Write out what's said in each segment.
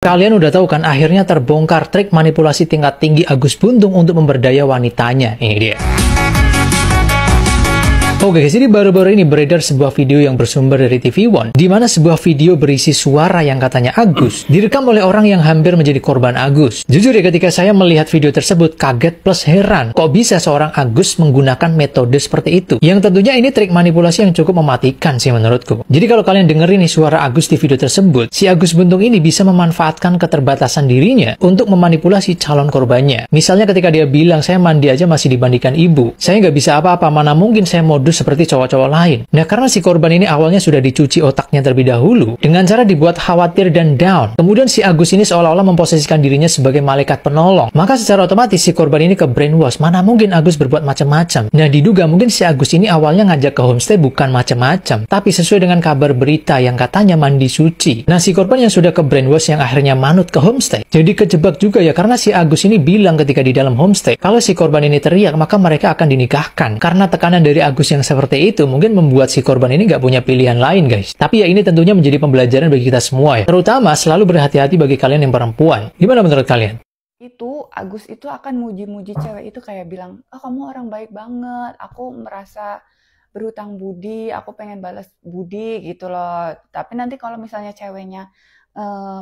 Kalian udah tahu kan, akhirnya terbongkar trik manipulasi tingkat tinggi Agus Buntung untuk memberdaya wanitanya. Ini dia. Oke guys, jadi baru-baru ini beredar sebuah video yang bersumber dari TV One, di mana sebuah video berisi suara yang katanya Agus direkam oleh orang yang hampir menjadi korban Agus. Jujur ya, ketika saya melihat video tersebut, kaget plus heran. Kok bisa seorang Agus menggunakan metode seperti itu? Yang tentunya ini trik manipulasi yang cukup mematikan sih menurutku. Jadi kalau kalian dengerin nih suara Agus di video tersebut, si Agus Buntung ini bisa memanfaatkan keterbatasan dirinya untuk memanipulasi calon korbannya. Misalnya ketika dia bilang, saya mandi aja masih dimandikan ibu, saya nggak bisa apa-apa, mana mungkin saya modus seperti cowok-cowok lain. Nah, karena si korban ini awalnya sudah dicuci otaknya terlebih dahulu dengan cara dibuat khawatir dan down. Kemudian si Agus ini seolah-olah memposisikan dirinya sebagai malaikat penolong. Maka secara otomatis si korban ini ke brainwash. Mana mungkin Agus berbuat macam-macam. Nah, diduga mungkin si Agus ini awalnya ngajak ke homestay bukan macam-macam, tapi sesuai dengan kabar berita yang katanya mandi suci. Nah, si korban yang sudah ke brainwash yang akhirnya manut ke homestay jadi kejebak juga ya, karena si Agus ini bilang ketika di dalam homestay kalau si korban ini teriak maka mereka akan dinikahkan. Karena tekanan dari Agus yang seperti itu mungkin membuat si korban ini nggak punya pilihan lain guys. Tapi ya ini tentunya menjadi pembelajaran bagi kita semua ya. Terutama selalu berhati-hati bagi kalian yang perempuan. Gimana menurut kalian? Itu Agus itu akan muji-muji cewek itu, kayak bilang, oh kamu orang baik banget, aku merasa berhutang budi, aku pengen balas budi gitu loh. Tapi nanti kalau misalnya ceweknya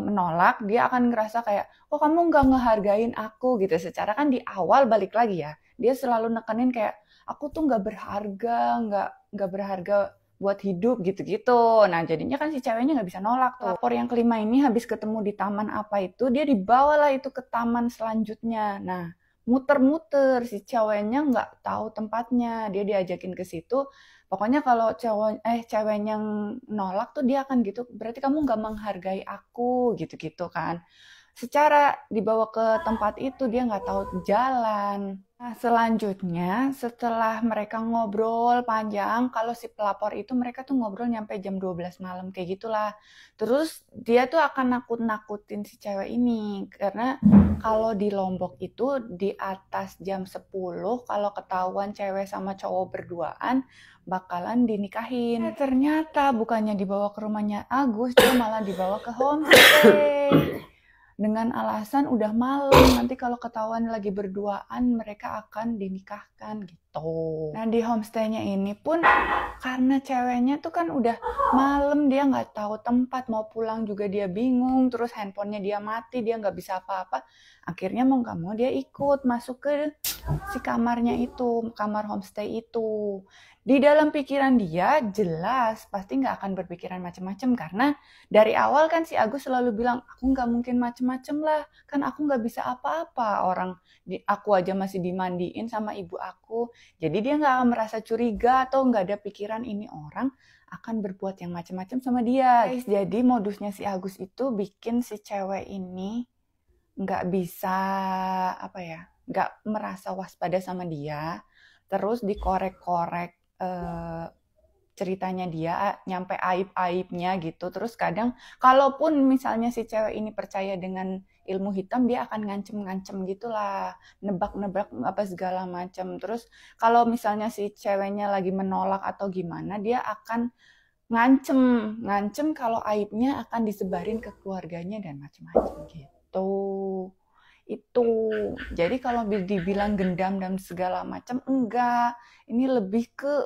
menolak, dia akan ngerasa kayak, oh kamu nggak ngehargain aku gitu. Secara kan di awal balik lagi ya, dia selalu nekenin kayak, aku tuh nggak berharga, nggak berharga buat hidup gitu-gitu. Nah jadinya kan si ceweknya nggak bisa nolak tuh. Pelapor yang kelima ini habis ketemu di taman apa itu, dia dibawalah itu ke taman selanjutnya. Nah muter-muter, si ceweknya nggak tahu tempatnya, dia diajakin ke situ. Pokoknya kalau ceweknya nolak tuh dia akan gitu, berarti kamu nggak menghargai aku gitu-gitu kan. Secara dibawa ke tempat itu dia nggak tahu jalan. Nah, selanjutnya setelah mereka ngobrol panjang, kalau si pelapor itu mereka tuh ngobrol nyampe jam 12 malam kayak gitulah. Terus dia tuh akan nakut-nakutin si cewek ini, karena kalau di Lombok itu di atas jam 10 kalau ketahuan cewek sama cowok berduaan bakalan dinikahin. Ternyata bukannya dibawa ke rumahnya Agus, dia malah dibawa ke homestay. Dengan alasan udah malam, nanti kalau ketahuan lagi berduaan mereka akan dinikahkan gitu. Nah di homestaynya ini pun karena ceweknya tuh kan udah malam, dia nggak tahu tempat, mau pulang juga dia bingung, terus handphonenya dia mati, dia nggak bisa apa-apa. Akhirnya mau nggak mau dia ikut masuk ke si kamarnya itu, kamar homestay itu. Di dalam pikiran dia jelas pasti nggak akan berpikiran macam-macam, karena dari awal kan si Agus selalu bilang, aku nggak mungkin macam-macam lah, kan aku nggak bisa apa-apa, aku aja masih dimandiin sama ibu aku. Jadi dia nggak akan merasa curiga atau nggak ada pikiran ini orang akan berbuat yang macam-macam sama dia. Guys, jadi modusnya si Agus itu bikin si cewek ini nggak bisa nggak merasa waspada sama dia, terus dikorek-korek ceritanya dia, nyampe aib-aibnya gitu. Terus kadang kalaupun misalnya si cewek ini percaya dengan ilmu hitam, dia akan ngancem-ngancem gitulah, nebak-nebak apa segala macam. Terus kalau misalnya si ceweknya lagi menolak atau gimana, dia akan ngancem kalau aibnya akan disebarin ke keluarganya dan macam-macam gitu. Itu jadi kalau dibilang gendam dan segala macam, enggak, ini lebih ke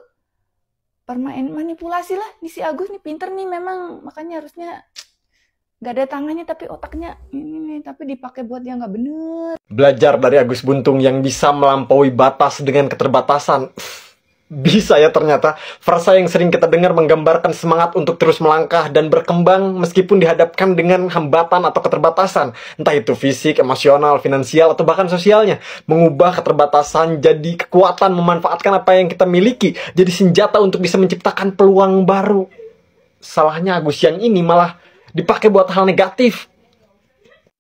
permain manipulasi lah. Nih si Agus nih pinter nih memang, makanya harusnya nggak ada tangannya tapi otaknya ini nih, tapi dipakai buat yang nggak bener. Belajar dari Agus Buntung yang bisa melampaui batas dengan keterbatasan. Bisa ya ternyata. Frasa yang sering kita dengar menggambarkan semangat untuk terus melangkah dan berkembang meskipun dihadapkan dengan hambatan atau keterbatasan. Entah itu fisik, emosional, finansial, atau bahkan sosialnya. Mengubah keterbatasan jadi kekuatan, memanfaatkan apa yang kita miliki jadi senjata untuk bisa menciptakan peluang baru. Salahnya Agus yang ini malah dipakai buat hal negatif.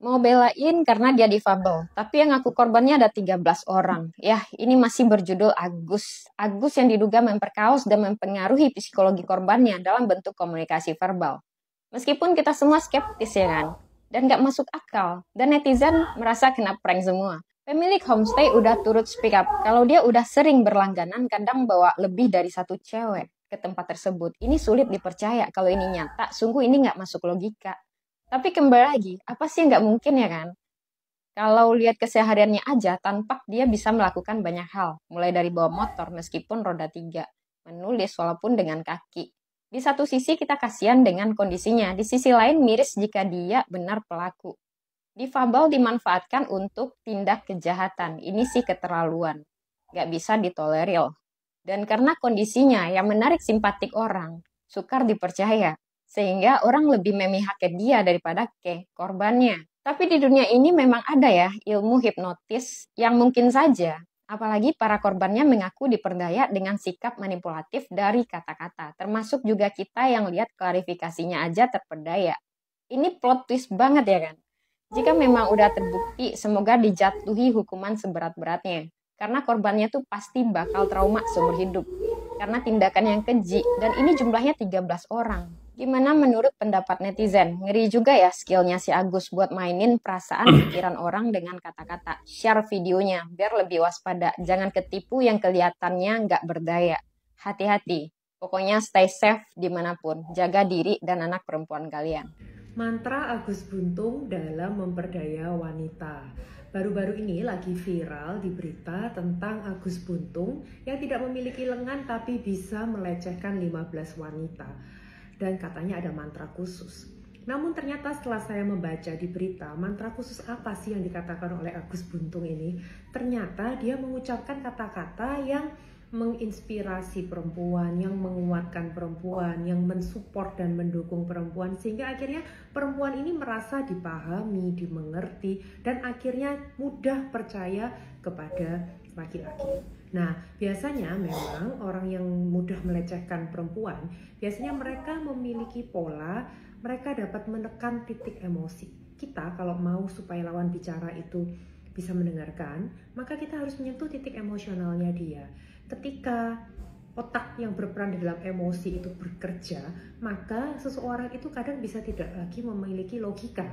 Mau belain karena dia difabel, tapi yang ngaku korbannya ada 13 orang. Ya, ini masih berjudul Agus. Agus yang diduga memperkaos dan mempengaruhi psikologi korbannya dalam bentuk komunikasi verbal. Meskipun kita semua skeptis ya kan, dan gak masuk akal, dan netizen merasa kena prank semua. Pemilik homestay udah turut speak up, kalau dia udah sering berlangganan kadang bawa lebih dari satu cewek ke tempat tersebut. Ini sulit dipercaya kalau ini nyata, sungguh ini gak masuk logika. Tapi kembali lagi, apa sih yang nggak mungkin ya kan? Kalau lihat kesehariannya aja, tampak dia bisa melakukan banyak hal. Mulai dari bawa motor meskipun roda 3, menulis walaupun dengan kaki. Di satu sisi kita kasihan dengan kondisinya, di sisi lain miris jika dia benar pelaku. Difabel dimanfaatkan untuk tindak kejahatan, ini sih keterlaluan. Nggak bisa ditolerir. Dan karena kondisinya yang menarik simpatik orang, sukar dipercaya. Sehingga orang lebih memihak ke dia daripada ke korbannya. Tapi di dunia ini memang ada ya ilmu hipnotis yang mungkin saja, apalagi para korbannya mengaku diperdaya dengan sikap manipulatif dari kata-kata. Termasuk juga kita yang lihat klarifikasinya aja terperdaya. Ini plot twist banget ya kan? Jika memang udah terbukti, semoga dijatuhi hukuman seberat-beratnya. Karena korbannya tuh pasti bakal trauma seumur hidup. Karena tindakan yang keji, dan ini jumlahnya 13 orang. Gimana menurut pendapat netizen? Ngeri juga ya skillnya si Agus buat mainin perasaan pikiran orang dengan kata-kata. Share videonya biar lebih waspada. Jangan ketipu yang kelihatannya nggak berdaya. Hati-hati. Pokoknya stay safe dimanapun. Jaga diri dan anak perempuan kalian. Mantra Agus Buntung dalam memperdaya wanita. Baru-baru ini lagi viral di berita tentang Agus Buntung yang tidak memiliki lengan tapi bisa melecehkan 15 wanita. Dan katanya ada mantra khusus. Namun ternyata setelah saya membaca di berita, mantra khusus apa sih yang dikatakan oleh Agus Buntung ini? Ternyata dia mengucapkan kata-kata yang menginspirasi perempuan, yang menguatkan perempuan, yang mensupport dan mendukung perempuan, sehingga akhirnya perempuan ini merasa dipahami, dimengerti, dan akhirnya mudah percaya kepada laki-laki. Nah, biasanya memang orang yang mudah melecehkan perempuan, biasanya mereka memiliki pola, mereka dapat menekan titik emosi. Kita kalau mau supaya lawan bicara itu bisa mendengarkan, maka kita harus menyentuh titik emosionalnya dia. Ketika otak yang berperan di dalam emosi itu bekerja, maka seseorang itu kadang bisa tidak lagi memiliki logika.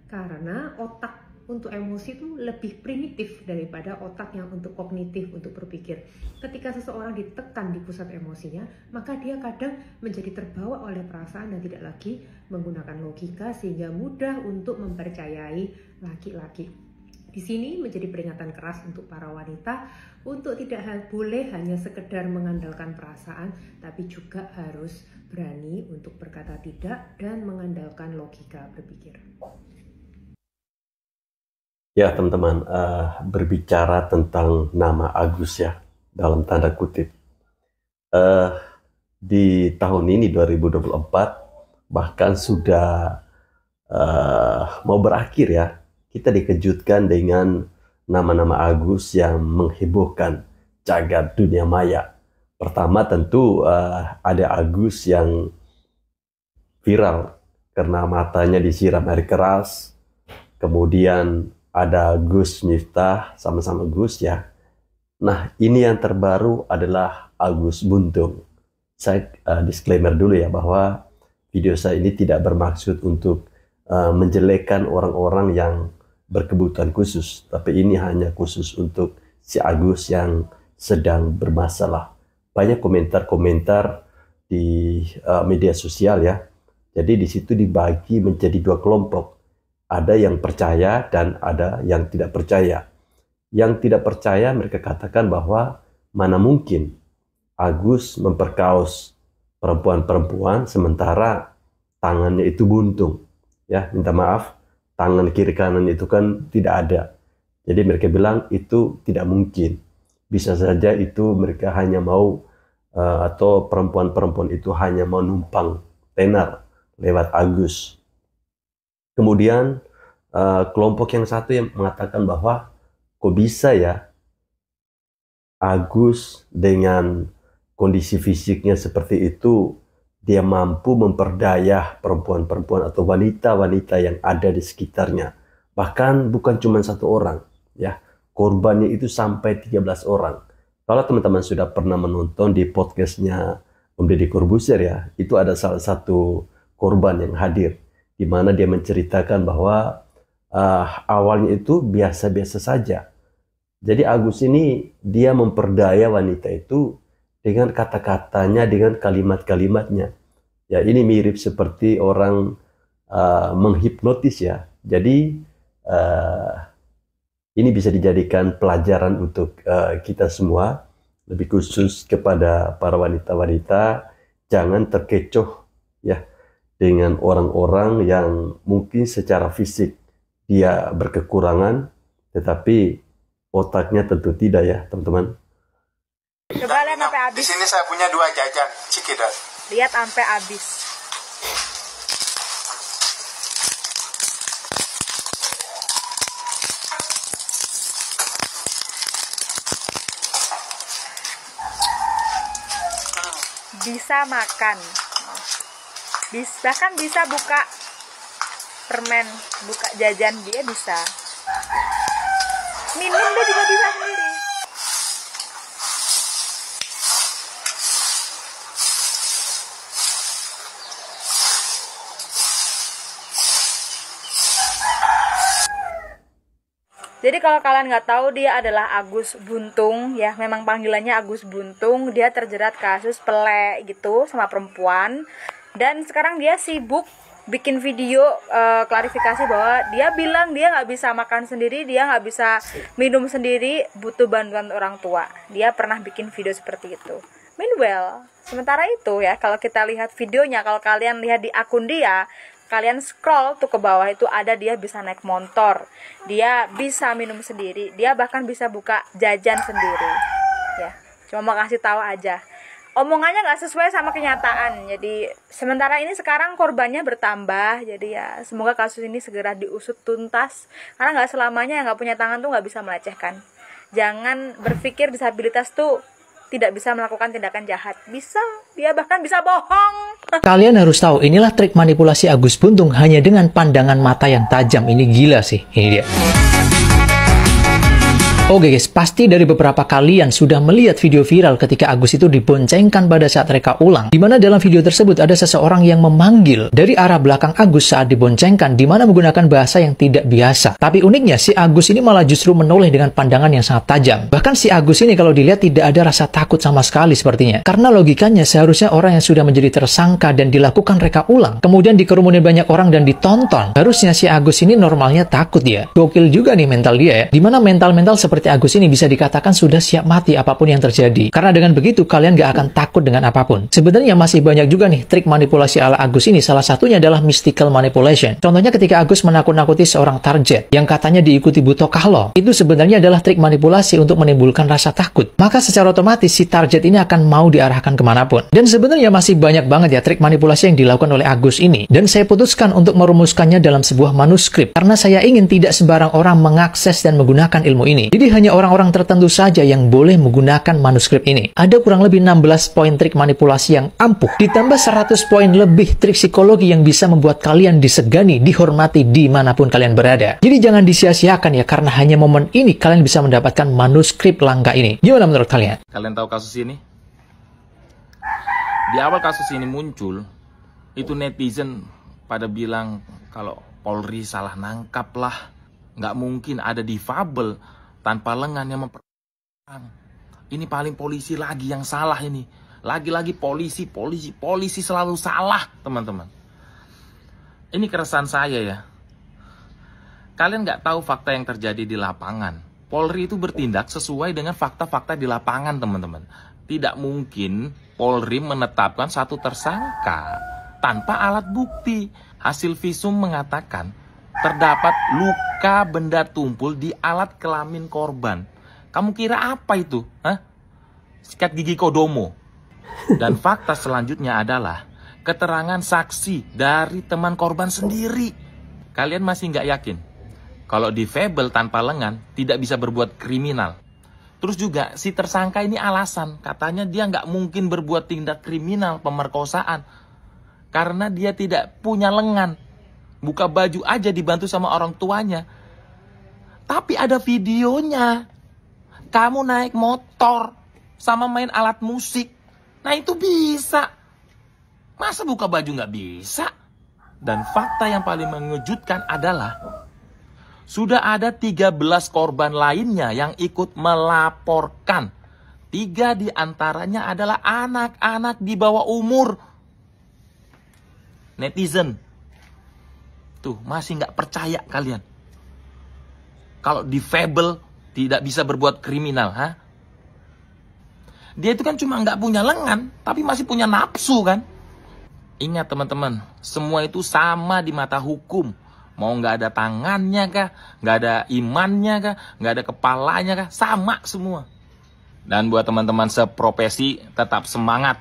Karena otak untuk emosi itu lebih primitif daripada otak yang untuk kognitif, untuk berpikir. Ketika seseorang ditekan di pusat emosinya, maka dia kadang menjadi terbawa oleh perasaan dan tidak lagi menggunakan logika, sehingga mudah untuk mempercayai laki-laki. Di sini menjadi peringatan keras untuk para wanita untuk tidak boleh hanya sekedar mengandalkan perasaan, tapi juga harus berani untuk berkata tidak dan mengandalkan logika berpikir. Ya teman-teman, berbicara tentang nama Agus ya, dalam tanda kutip. Di tahun ini 2024, bahkan sudah mau berakhir ya, kita dikejutkan dengan nama-nama Agus yang menghebohkan jagat dunia maya. Pertama tentu ada Agus yang viral karena matanya disiram air keras, kemudian ada Gus Miftah, sama-sama Gus ya. Nah, ini yang terbaru adalah Agus Buntung. Saya disclaimer dulu ya, bahwa video saya ini tidak bermaksud untuk menjelekkan orang-orang yang berkebutuhan khusus. Tapi ini hanya khusus untuk si Agus yang sedang bermasalah. Banyak komentar-komentar di media sosial ya. Jadi di situ dibagi menjadi dua kelompok. Ada yang percaya dan ada yang tidak percaya. Yang tidak percaya mereka katakan bahwa mana mungkin Agus memperkaos perempuan-perempuan sementara tangannya itu buntung. Ya, minta maaf, tangan kiri kanan itu kan tidak ada. Jadi mereka bilang itu tidak mungkin. Bisa saja itu mereka hanya mau atau perempuan-perempuan itu hanya mau numpang tenar lewat Agus. Kemudian kelompok yang satu yang mengatakan bahwa kok bisa ya Agus dengan kondisi fisiknya seperti itu dia mampu memperdaya perempuan-perempuan atau wanita-wanita yang ada di sekitarnya. Bahkan bukan cuma satu orang ya, korbannya itu sampai 13 orang. Kalau teman-teman sudah pernah menonton di podcastnya Om Deddy Corbuzier ya, itu ada salah satu korban yang hadir, di mana dia menceritakan bahwa awalnya itu biasa-biasa saja. Jadi Agus ini dia memperdaya wanita itu dengan kata-katanya, dengan kalimat-kalimatnya. Ya ini mirip seperti orang menghipnotis ya. Jadi ini bisa dijadikan pelajaran untuk kita semua, lebih khusus kepada para wanita-wanita, jangan terkecoh ya dengan orang-orang yang mungkin secara fisik dia berkekurangan, tetapi otaknya tentu tidak ya teman-teman. Coba lihat sampai habis. Di sini saya punya 2 jajan, cikidot. Lihat sampai habis. Bisa makan, bahkan bisa buka permen, buka jajan dia bisa. Minum dia juga bisa sendiri. Jadi kalau kalian nggak tahu, dia adalah Agus Buntung ya, memang panggilannya Agus Buntung. Dia terjerat kasus pelek gitu sama perempuan, dan sekarang dia sibuk bikin video klarifikasi bahwa dia bilang dia nggak bisa makan sendiri, dia nggak bisa minum sendiri, butuh bantuan orang tua. Dia pernah bikin video seperti itu. Meanwhile, sementara itu ya, kalau kita lihat videonya, kalau kalian lihat di akun dia, kalian scroll tuh ke bawah, itu ada dia bisa naik motor, dia bisa minum sendiri, dia bahkan bisa buka jajan sendiri ya. Cuma mau kasih tahu aja, omongannya nggak sesuai sama kenyataan. Jadi sementara ini sekarang korbannya bertambah, jadi ya semoga kasus ini segera diusut tuntas, karena nggak selamanya yang nggak punya tangan tuh nggak bisa melecehkan. Jangan berpikir disabilitas tuh tidak bisa melakukan tindakan jahat. Bisa, dia bahkan bisa bohong. Kalian harus tahu, inilah trik manipulasi Agus Buntung hanya dengan pandangan mata yang tajam. Ini gila sih, ini dia. Oke guys, pasti dari beberapa kalian sudah melihat video viral ketika Agus itu diboncengkan pada saat reka ulang. Di mana dalam video tersebut ada seseorang yang memanggil dari arah belakang Agus saat diboncengkan, di mana menggunakan bahasa yang tidak biasa. Tapi uniknya, si Agus ini malah justru menoleh dengan pandangan yang sangat tajam. Bahkan si Agus ini kalau dilihat tidak ada rasa takut sama sekali sepertinya. Karena logikanya seharusnya orang yang sudah menjadi tersangka dan dilakukan reka ulang, kemudian dikerumunin banyak orang dan ditonton, harusnya si Agus ini normalnya takut ya. Gokil juga nih mental dia ya. Dimana mental-mental seperti Agus ini bisa dikatakan sudah siap mati apapun yang terjadi. Karena dengan begitu kalian gak akan takut dengan apapun. Sebenarnya masih banyak juga nih trik manipulasi ala Agus ini. Salah satunya adalah mystical manipulation. Contohnya ketika Agus menakut-nakuti seorang target yang katanya diikuti buto kahlo. Itu sebenarnya adalah trik manipulasi untuk menimbulkan rasa takut. Maka secara otomatis si target ini akan mau diarahkan kemanapun. Dan sebenarnya masih banyak banget ya trik manipulasi yang dilakukan oleh Agus ini. Dan saya putuskan untuk merumuskannya dalam sebuah manuskrip. Karena saya ingin tidak sembarang orang mengakses dan menggunakan ilmu ini. Jadi hanya orang-orang tertentu saja yang boleh menggunakan manuskrip ini. Ada kurang lebih 16 poin trik manipulasi yang ampuh, ditambah 100 poin lebih trik psikologi yang bisa membuat kalian disegani, dihormati dimanapun kalian berada. Jadi jangan disia-siakan ya, karena hanya momen ini kalian bisa mendapatkan manuskrip langka ini. Gimana menurut kalian? Kalian tahu kasus ini? Di awal kasus ini muncul, itu netizen pada bilang kalau Polri salah nangkap lah. Nggak mungkin ada difabel tanpa lengan yang memperang. Ini paling polisi lagi yang salah ini. Lagi-lagi polisi selalu salah, teman-teman. Ini keresahan saya ya. Kalian nggak tahu fakta yang terjadi di lapangan. Polri itu bertindak sesuai dengan fakta-fakta di lapangan, teman-teman. Tidak mungkin Polri menetapkan satu tersangka tanpa alat bukti. Hasil visum mengatakan terdapat luka benda tumpul di alat kelamin korban. Kamu kira apa itu? Hah? Sikat gigi kodomo. Dan fakta selanjutnya adalah keterangan saksi dari teman korban sendiri. Kalian masih nggak yakin kalau difabel tanpa lengan tidak bisa berbuat kriminal? Terus juga si tersangka ini alasan, katanya dia nggak mungkin berbuat tindak kriminal pemerkosaan karena dia tidak punya lengan. Buka baju aja dibantu sama orang tuanya. Tapi ada videonya. Kamu naik motor sama main alat musik. Nah itu bisa. Masa buka baju nggak bisa? Dan fakta yang paling mengejutkan adalah sudah ada 13 korban lainnya yang ikut melaporkan. 3 diantaranya adalah anak-anak di bawah umur. Netizen, Tuh, masih nggak percaya kalian. Kalau difabel tidak bisa berbuat kriminal, ha? Dia itu kan cuma nggak punya lengan, tapi masih punya nafsu kan? Ingat teman-teman, semua itu sama di mata hukum. Mau nggak ada tangannya kah, nggak ada imannya kah, nggak ada kepalanya kah, sama semua. Dan buat teman-teman seprofesi, tetap semangat.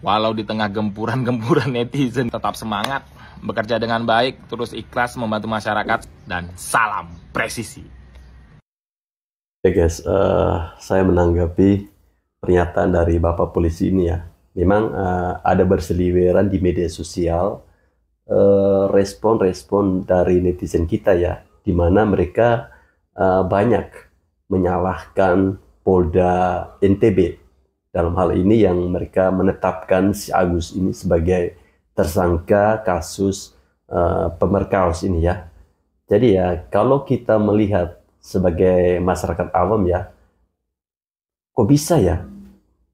Walau di tengah gempuran-gempuran netizen, tetap semangat. Bekerja dengan baik, terus ikhlas membantu masyarakat, dan salam presisi. Oke guys, saya menanggapi pernyataan dari Bapak Polisi ini ya. Memang ada berseliweran di media sosial respon-respon dari netizen kita ya, di mana mereka banyak menyalahkan Polda NTB dalam hal ini yang mereka menetapkan si Agus ini sebagai tersangka kasus pemerkaos ini ya. Jadi ya, kalau kita melihat sebagai masyarakat awam ya, kok bisa ya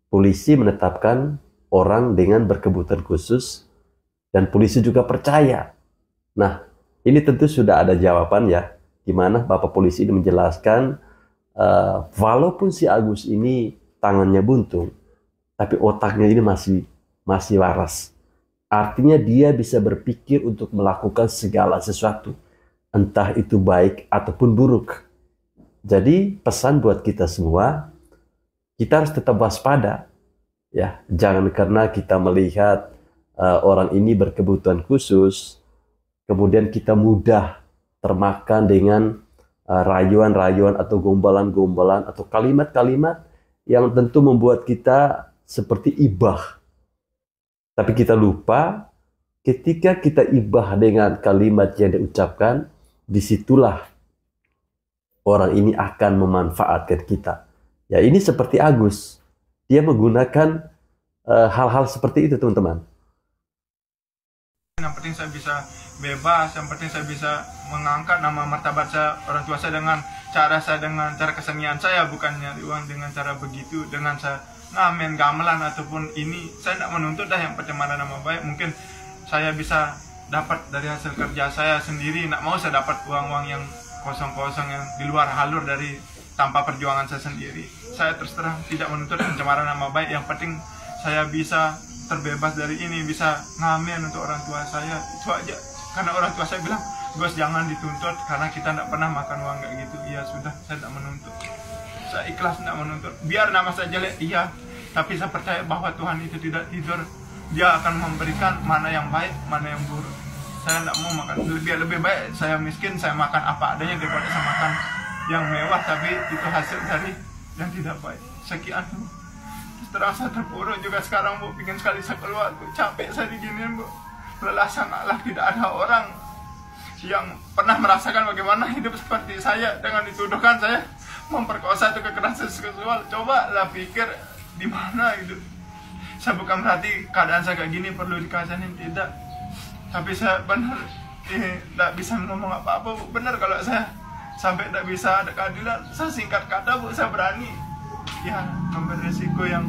polisi menetapkan orang dengan berkebutuhan khusus dan polisi juga percaya. Nah, ini tentu sudah ada jawaban ya, di mana Bapak Polisi ini menjelaskan walaupun si Agus ini tangannya buntung, tapi otaknya ini masih waras. Artinya dia bisa berpikir untuk melakukan segala sesuatu, entah itu baik ataupun buruk. Jadi pesan buat kita semua, kita harus tetap waspada. Ya, jangan karena kita melihat orang ini berkebutuhan khusus, kemudian kita mudah termakan dengan rayuan-rayuan atau gombalan-gombalan atau kalimat-kalimat yang tentu membuat kita seperti ibah. Tapi kita lupa, ketika kita ibah dengan kalimat yang diucapkan, disitulah orang ini akan memanfaatkan kita. Ya, ini seperti Agus. Dia menggunakan hal-hal seperti itu, teman-teman. Yang penting saya bisa bebas, yang penting saya bisa mengangkat nama martabat saya, orang tua saya dengan cara kesenian saya, bukannya uang dengan cara begitu, dengan saya ngamen gamelan ataupun ini. Saya tidak menuntut dah, yang pencemaran nama baik. Mungkin saya bisa dapat dari hasil kerja saya sendiri, tidak mau saya dapat uang-uang yang kosong-kosong yang di luar halur dari tanpa perjuangan saya sendiri. Saya terus terang tidak menuntut pencemaran nama baik, yang penting saya bisa terbebas dari ini, bisa ngamen untuk orang tua saya, itu aja. Karena orang tua saya bilang, Gus jangan dituntut karena kita tidak pernah makan uang kayak gitu. Iya sudah, saya tidak menuntut, saya ikhlas tidak menuntut. Biar nama saya jelek, iya, tapi saya percaya bahwa Tuhan itu tidak tidur. Dia akan memberikan mana yang baik, mana yang buruk. Saya tidak mau makan, lebih baik saya miskin, saya makan apa adanya daripada saya makan yang mewah tapi itu hasil dari yang tidak baik. Sekian Bu. Terus saya terpuruk juga sekarang Bu, pingin sekali saya keluar Bu, capek saya diginiin Bu. Lelah sangatlah, tidak ada orang yang pernah merasakan bagaimana hidup seperti saya dengan dituduhkan saya memperkosa atau kekerasan seksual. Coba lah pikir di mana itu. Saya bukan berarti keadaan saya kayak gini perlu dikasanin, tidak. Tapi saya benar tidak bisa ngomong apa-apa Bu. Benar kalau saya sampai tidak bisa ada keadilan, saya singkat kata Bu, saya berani ya ambil resiko yang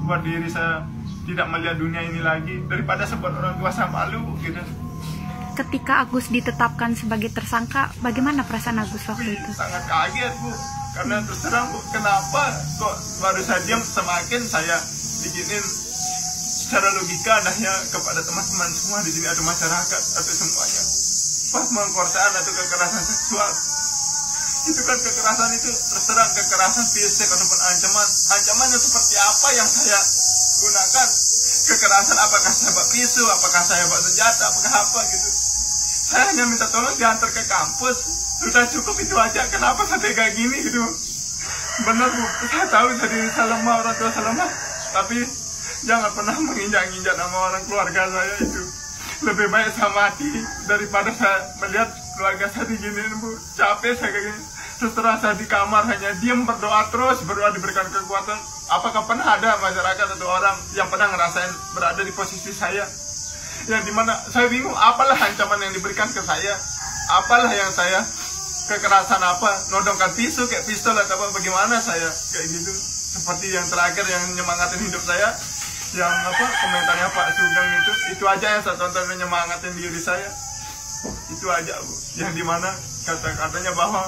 buat diri saya tidak melihat dunia ini lagi, daripada sebab orang tua saya malu gitu. Ketika Agus ditetapkan sebagai tersangka, bagaimana perasaan Agus waktu itu? Sangat kaget Bu, karena terus terang Bu, kenapa kok baru saya diam, semakin saya diginin. Secara logika adanya kepada teman-teman semua di sini, atau masyarakat atau semuanya, pas pemeriksaan atau kekerasan seksual itu kan kekerasan itu terus terang kekerasan fisik ataupun ancamannya seperti apa yang saya gunakan. Kekerasan apakah saya bawa pisau, apakah saya bawa senjata, apakah apa gitu. Saya hanya minta tolong diantar ke kampus, sudah cukup itu aja. Kenapa saya tega gini gitu. Benar Bu, saya tahu saya lemah, orang tua saya lemah, tapi jangan pernah menginjak-injak nama orang keluarga saya itu. Lebih baik saya mati daripada saya melihat keluarga saya diginiin Bu. Capek saya kayak gini. Setelah saya di kamar hanya diam, berdoa terus, berdoa diberikan kekuatan. Apakah pernah ada masyarakat atau orang yang pernah ngerasain berada di posisi saya, yang dimana saya bingung apalah ancaman yang diberikan ke saya, apalah yang saya kekerasan apa, nodongkan pisau kayak pistol atau apa, bagaimana saya kayak gitu. Seperti yang terakhir yang nyemangatin hidup saya, yang apa komentarnya Pak Sugeng itu aja yang saya tonton menyemangatin diri saya. Itu aja Bu, yang dimana kata-katanya bahwa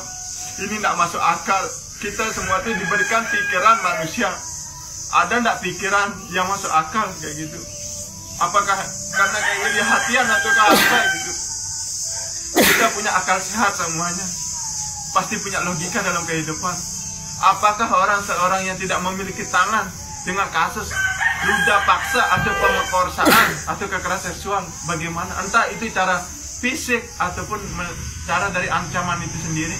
ini tidak masuk akal. Kita semua itu diberikan pikiran manusia. Ada ndak pikiran yang masuk akal kayak gitu? Apakah karena kayak gitu hatian atau apa gitu? Kita punya akal sehat semuanya, pasti punya logika dalam kehidupan. Apakah seorang yang tidak memiliki tangan dengan kasus ludah paksa atau pemerkosaan atau kekerasan seksual, bagaimana? Entah itu cara fisik ataupun cara dari ancaman itu sendiri.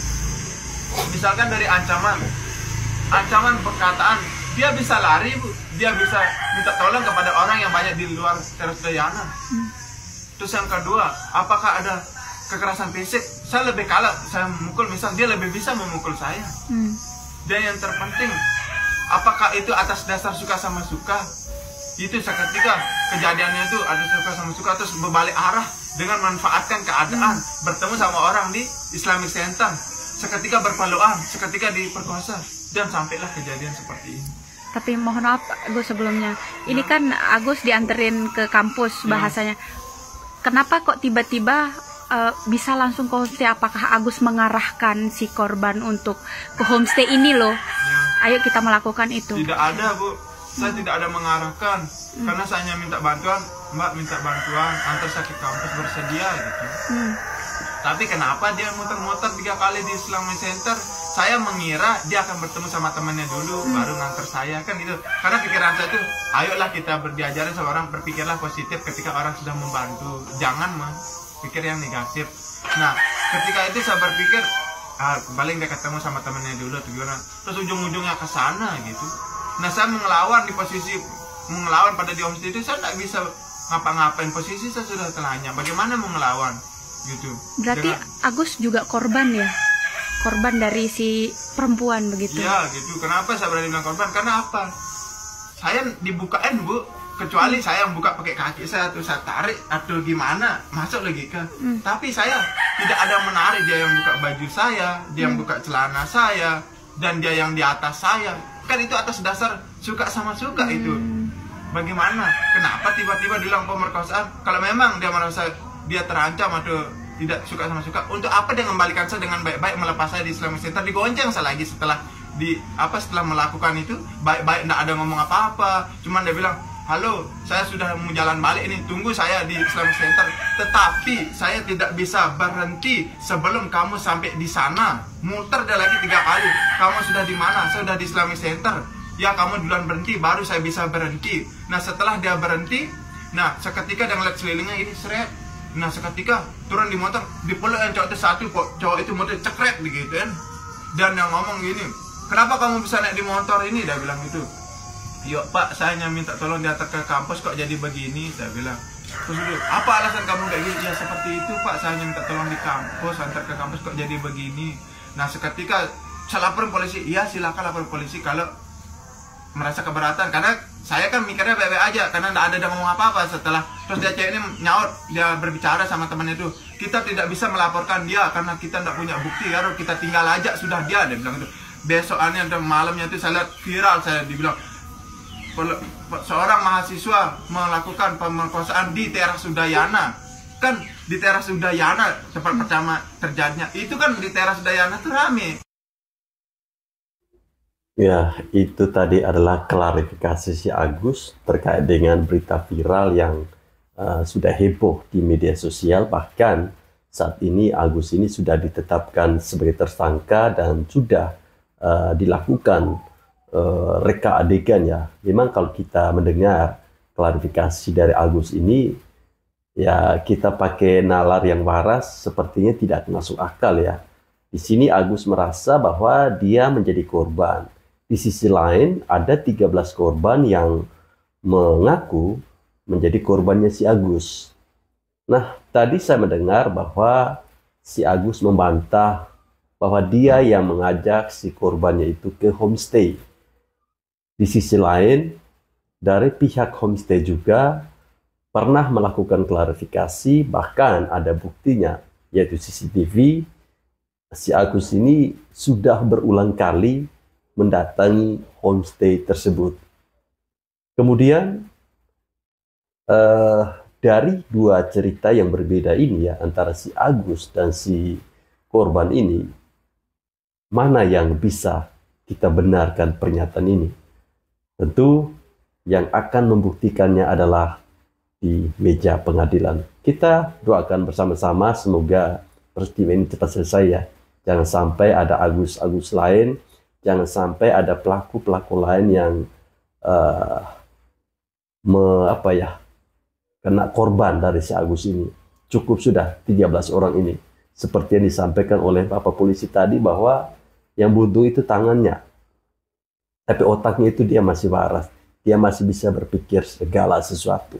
Misalkan dari ancaman perkataan, dia bisa lari Bu, dia bisa minta tolong kepada orang yang banyak di luar teras dayana. Terus yang kedua, apakah ada kekerasan fisik? Saya lebih kalah, saya memukul, misal dia lebih bisa memukul saya. Dan yang terpenting, apakah itu atas dasar suka sama suka? Itu seketika kejadiannya itu ada suka sama suka, terus berbalik arah dengan manfaatkan keadaan, bertemu sama orang di Islamic Center, seketika berpeluang, seketika diperkosa, dan sampailah kejadian seperti ini. Tapi mohon maaf Agus sebelumnya, ini kan Agus dianterin ke kampus bahasanya. Kenapa kok tiba-tiba bisa langsung ke homestay? Apakah Agus mengarahkan si korban untuk ke homestay ini loh? Ayo kita melakukan itu. Tidak ada Bu, saya tidak ada mengarahkan, karena saya hanya minta bantuan, Mbak minta bantuan, antar saya ke kampus, bersedia gitu. Tapi kenapa dia muter-muter 3 kali di Islamic Center? Saya mengira dia akan bertemu sama temannya dulu, baru nganter saya, kan gitu. Karena pikiran saya itu, ayolah kita diajarin sama orang, berpikirlah positif ketika orang sudah membantu. Jangan pikir yang negatif. Nah, ketika itu saya berpikir, paling dia ketemu sama temannya dulu atau gimana. Terus ujung-ujungnya ke sana gitu. Nah, saya mengelawan pada di homestay itu, saya tidak bisa ngapa-ngapain, posisi saya sudah telanjang. Bagaimana mau ngelawan? Gitu. Berarti Agus juga korban ya? Korban dari si perempuan begitu? Ya gitu. Kenapa saya berani bilang korban? Karena apa? Saya dibukain Bu, kecuali saya yang buka pakai kaki saya atau saya tarik atau gimana, masuk logika. Tapi saya tidak ada menarik, dia yang buka baju saya, dia yang buka celana saya, dan dia yang di atas saya. Kan itu atas dasar suka sama suka itu. Bagaimana? Kenapa tiba-tiba bilang pemerkosaan? Kalau memang dia merasa dia terancam atau tidak suka sama suka, untuk apa dia mengembalikan saya dengan baik-baik, melepas saya di Islamic Center, digonceng saya lagi setelah melakukan itu baik-baik, tidak ada ngomong apa-apa, cuman dia bilang, halo, saya sudah mau jalan balik ini, tunggu saya di Islamic Center, tetapi saya tidak bisa berhenti sebelum kamu sampai di sana. Muter dia lagi 3 kali, kamu sudah di mana? Saya sudah di Islamic Center. Ya, kamu duluan berhenti, baru saya bisa berhenti. Nah, setelah dia berhenti, nah seketika dia ngeliat sekelilingnya ini seret. Nah, seketika turun di motor, dipeluk yang cowok itu satu, cowok itu motor cekret gitu kan. Dan yang ngomong gini, kenapa kamu bisa naik di motor ini? Dia bilang gitu. Yuk Pak, saya hanya minta tolong diantar ke kampus, kok jadi begini? Saya bilang. Terus dulu, apa alasan kamu kayak gini? Ya seperti itu Pak, saya hanya minta tolong di kampus, antar ke kampus, kok jadi begini? Nah, seketika saya laporin polisi. Iya, silakan lapor polisi kalau merasa keberatan, karena saya kan mikirnya baik-baik aja, karena tidak ada ngomong apa-apa. Setelah terus dia cewek ini nyaut, dia berbicara sama temannya itu, kita tidak bisa melaporkan dia karena kita tidak punya bukti, kalau kita tinggal aja sudah dia bilang itu. Besokannya dan malamnya itu saya lihat viral, saya dibilang seorang mahasiswa melakukan pemerkosaan di teras Udayana. Kan di teras Udayana tempat pertama terjadinya, itu kan di teras Udayana itu rame. Ya, itu tadi adalah klarifikasi si Agus terkait dengan berita viral yang sudah heboh di media sosial. Bahkan saat ini Agus ini sudah ditetapkan sebagai tersangka dan sudah dilakukan reka adegan ya. Memang kalau kita mendengar klarifikasi dari Agus ini, ya kita pakai nalar yang waras sepertinya tidak masuk akal ya. Di sini Agus merasa bahwa dia menjadi korban. Di sisi lain ada 13 korban yang mengaku menjadi korbannya si Agus. Nah, tadi saya mendengar bahwa si Agus membantah bahwa dia yang mengajak si korbannya itu ke homestay. Di sisi lain, dari pihak homestay juga pernah melakukan klarifikasi, bahkan ada buktinya, yaitu CCTV. Si Agus ini sudah berulang kali mendatangi homestay tersebut. Kemudian dari dua cerita yang berbeda ini ya, antara si Agus dan si korban ini, mana yang bisa kita benarkan pernyataan ini? Tentu yang akan membuktikannya adalah di meja pengadilan. Kita doakan bersama-sama semoga peristiwa ini cepat selesai ya. Jangan sampai ada Agus-Agus lain, jangan sampai ada pelaku-pelaku lain yang kena korban dari si Agus ini. Cukup sudah 13 orang ini. Seperti yang disampaikan oleh Bapak polisi tadi bahwa yang buntung itu tangannya. Tapi otaknya itu dia masih waras. Dia masih bisa berpikir segala sesuatu.